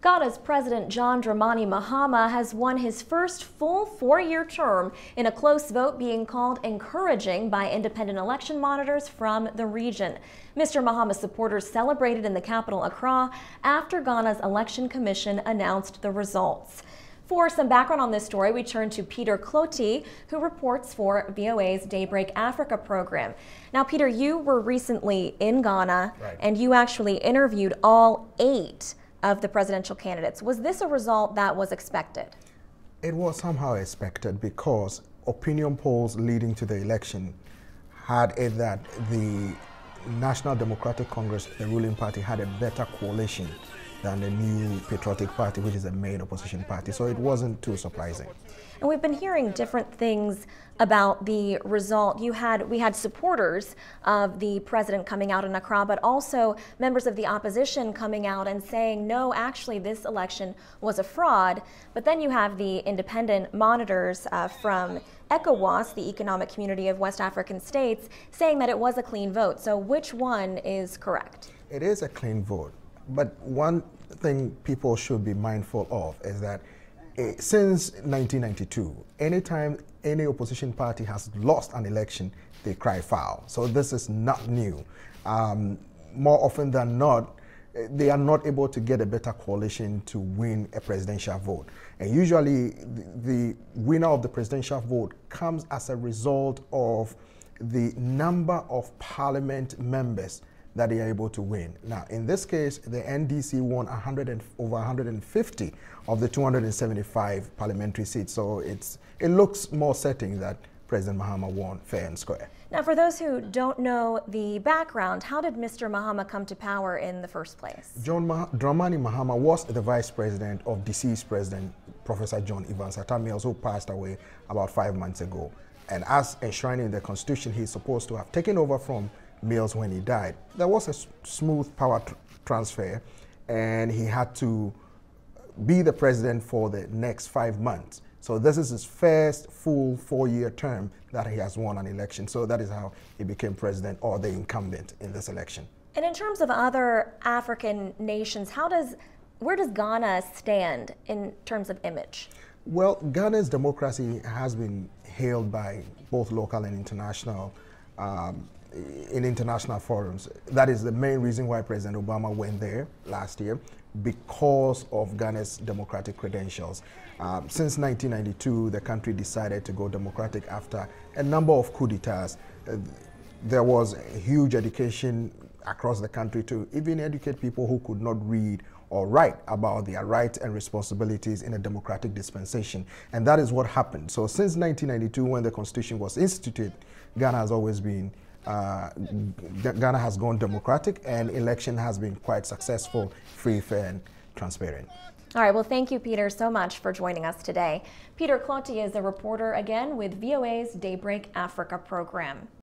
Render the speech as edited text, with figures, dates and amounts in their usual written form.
Ghana's President John Dramani Mahama has won his first full four-year term in a close vote being called encouraging by independent election monitors from the region. Mr. Mahama's supporters celebrated in the capital Accra after Ghana's Election Commission announced the results. For some background on this story, we turn to Peter Clottey, who reports for VOA's Daybreak Africa program. Now, Peter, you were recently in Ghana, and you actually interviewed all 8 of the presidential candidates. Was this a result that was expected? It was somehow expected because opinion polls leading to the election had it that the National Democratic Congress, the ruling party, had a better coalition than the new Patriotic Party, which is the main opposition party. So it wasn't too surprising. And we've been hearing different things about the result. We had supporters of the president coming out in Accra, but also members of the opposition coming out and saying, no, actually this election was a fraud. But then you have the independent monitors from ECOWAS, the Economic Community of West African States, saying that it was a clean vote. So which one is correct? It is a clean vote. But one thing people should be mindful of is that since 1992, anytime any opposition party has lost an election, they cry foul. So this is not new. More often than not, they are not able to get a better coalition to win a presidential vote. And usually the winner of the presidential vote comes as a result of the number of parliament members that they are able to win. Now, in this case, the NDC won over 150 of the 275 parliamentary seats. So it looks more certain that President Mahama won fair and square. Now, for those who don't know the background, how did Mr. Mahama come to power in the first place? John Dramani Mahama was the vice president of deceased President Professor John Evans Mills, who passed away about 5 months ago. And as enshrined in the Constitution, he's supposed to have taken over from Mills when he died. There was a smooth power transfer, and he had to be the president for the next 5 months. So this is his first full 4-year term that he has won an election. So that is how he became president, or the incumbent, in this election. And in terms of other African nations, where does Ghana stand in terms of image? Well, Ghana's democracy has been hailed by both local and international in international forums. That is the main reason why President Obama went there last year, because of Ghana's democratic credentials. Since 1992, the country decided to go democratic after a number of coups d'etats. There was a huge education across the country to even educate people who could not read or write about their rights and responsibilities in a democratic dispensation. And that is what happened. So since 1992, when the Constitution was instituted, Ghana has always been Ghana has gone democratic, and election has been quite successful, free, fair, and transparent. All right, well, thank you, Peter, so much for joining us today. Peter Clottey is a reporter, again, with VOA's Daybreak Africa program.